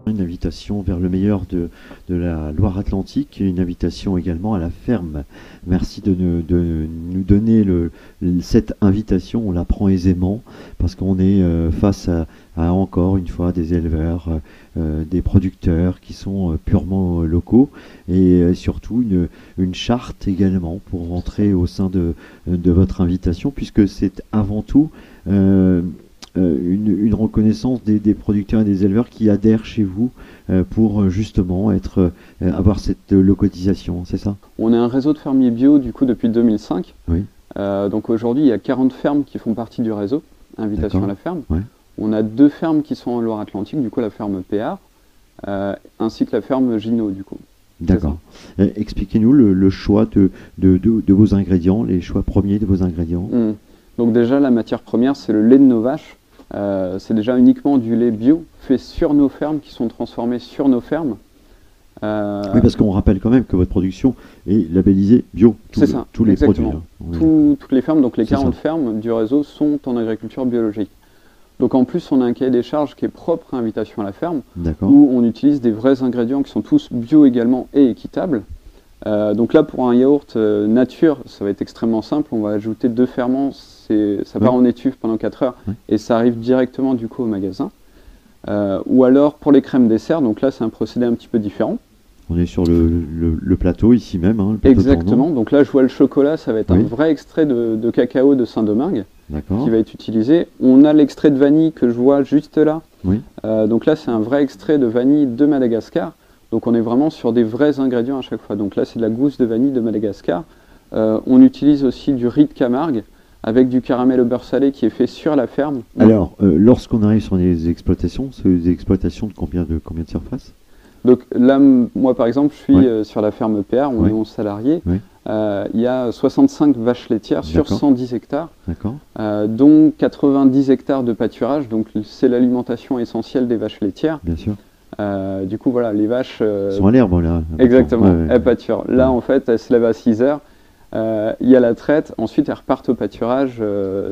Une invitation vers le meilleur de la Loire-Atlantique, et une invitation également à la ferme. Merci de nous donner cette invitation. On la prend aisément parce qu'on est face à encore une fois des éleveurs, des producteurs qui sont purement locaux, et surtout une charte également pour rentrer au sein de votre invitation, puisque c'est avant tout une reconnaissance des producteurs et des éleveurs qui adhèrent chez vous pour justement avoir cette localisation, c'est ça? On est un réseau de fermiers bio du coup depuis 2005. Oui. Donc aujourd'hui il y a 40 fermes qui font partie du réseau Invitation à la ferme. Ouais. On a 2 fermes qui sont en Loire-Atlantique, du coup la ferme Péard, ainsi que la ferme Gino du coup. D'accord. Expliquez-nous le choix de vos ingrédients, les choix premiers de vos ingrédients. Donc déjà la matière première c'est le lait de nos vaches. C'est déjà uniquement du lait bio fait sur nos fermes, qui sont transformés sur nos fermes. Oui, parce qu'on rappelle quand même que votre production est labellisée bio. C'est ça, tous les produits. Toutes les fermes, donc les 40 fermes du réseau sont en agriculture biologique. Donc en plus on a un cahier des charges qui est propre à Invitation à la ferme, où on utilise des vrais ingrédients qui sont tous bio également et équitables. Donc là pour un yaourt nature, ça va être extrêmement simple, on va ajouter 2 ferments. Ça part en étuve pendant 4 heures et ça arrive directement du coup au magasin. Ou alors pour les crèmes dessert, donc là c'est un procédé un petit peu différent. On est sur le plateau ici même. Hein, le plateau exactement, donc là je vois le chocolat, ça va être un vrai extrait de cacao de Saint-Domingue qui va être utilisé. On a l'extrait de vanille que je vois juste là. Donc là c'est un vrai extrait de vanille de Madagascar. Donc on est vraiment sur des vrais ingrédients à chaque fois. Donc là c'est de la gousse de vanille de Madagascar. On utilise aussi du riz de Camargue, avec du caramel au beurre salé qui est fait sur la ferme. Alors, lorsqu'on arrive sur des exploitations, c'est des exploitations de combien de surface? Donc là, moi par exemple, je suis sur la ferme PR, on est 11 salariés. Il y a 65 vaches laitières sur 110 hectares, dont 90 hectares de pâturage, donc c'est l'alimentation essentielle des vaches laitières. Bien sûr. Du coup, voilà, les vaches... sont à l'herbe, là. Exactement, elles pâturent. Là, en fait, elles se lèvent à 6 heures. Il y a la traite, ensuite elles repartent au pâturage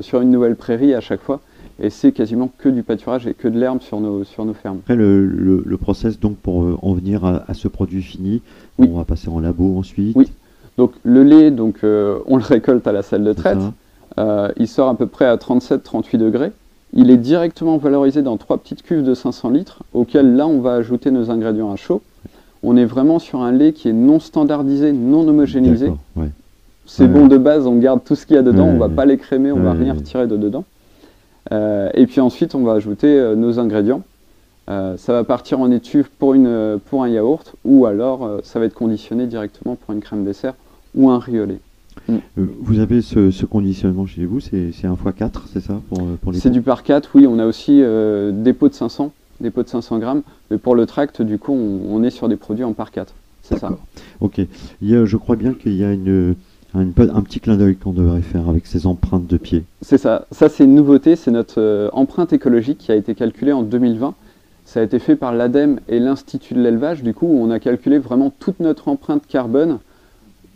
sur une nouvelle prairie à chaque fois, et c'est quasiment que du pâturage et que de l'herbe sur nos fermes. Après le process donc pour en venir à ce produit fini, on va passer en labo ensuite. Oui, donc le lait, donc, on le récolte à la salle de traite, il sort à peu près à 37-38 degrés, il est directement valorisé dans 3 petites cuves de 500 litres, auxquelles là on va ajouter nos ingrédients à chaud. On est vraiment sur un lait qui est non standardisé, non homogénéisé. C'est bon de base, on garde tout ce qu'il y a dedans, on ne va pas l'écrémer, on ne va rien retirer de dedans. Et puis ensuite, on va ajouter nos ingrédients. Ça va partir en étuve pour un yaourt, ou alors ça va être conditionné directement pour une crème dessert ou un riz au lait. Vous avez ce conditionnement chez vous, c'est 1x4, c'est ça pour les C'est du par 4, oui, on a aussi des pots de 500, des pots de 500 grammes, mais pour le tract, du coup, on est sur des produits en par 4, c'est ça. Ok, je crois bien qu'il y a un petit clin d'œil qu'on devrait faire avec ces empreintes de pied. C'est ça, c'est une nouveauté, c'est notre empreinte écologique qui a été calculée en 2020. Ça a été fait par l'ADEME et l'Institut de l'élevage, du coup, où on a calculé vraiment toute notre empreinte carbone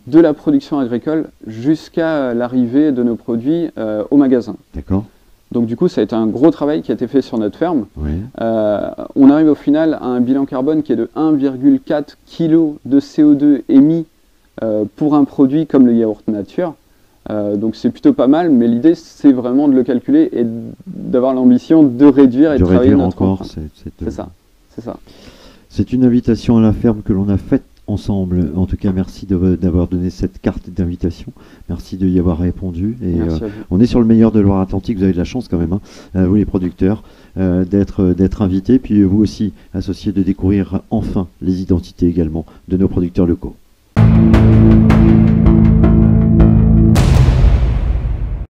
de la production agricole jusqu'à l'arrivée de nos produits au magasin. D'accord. Donc du coup, ça a été un gros travail qui a été fait sur notre ferme. On arrive au final à un bilan carbone qui est de 1,4 kg de CO2 émis pour un produit comme le yaourt nature. Donc c'est plutôt pas mal, mais l'idée c'est vraiment de le calculer et d'avoir l'ambition de réduire et de travailler notre empreinte. C'est ça, c'est ça. C'est une invitation à la ferme que l'on a faite ensemble. En tout cas, merci d'avoir donné cette carte d'invitation. Merci de y avoir répondu. Et on est sur le meilleur de Loire-Atlantique. Vous avez de la chance quand même, hein, vous les producteurs, d'être invités. Puis vous aussi, associés, de découvrir enfin les identités également de nos producteurs locaux.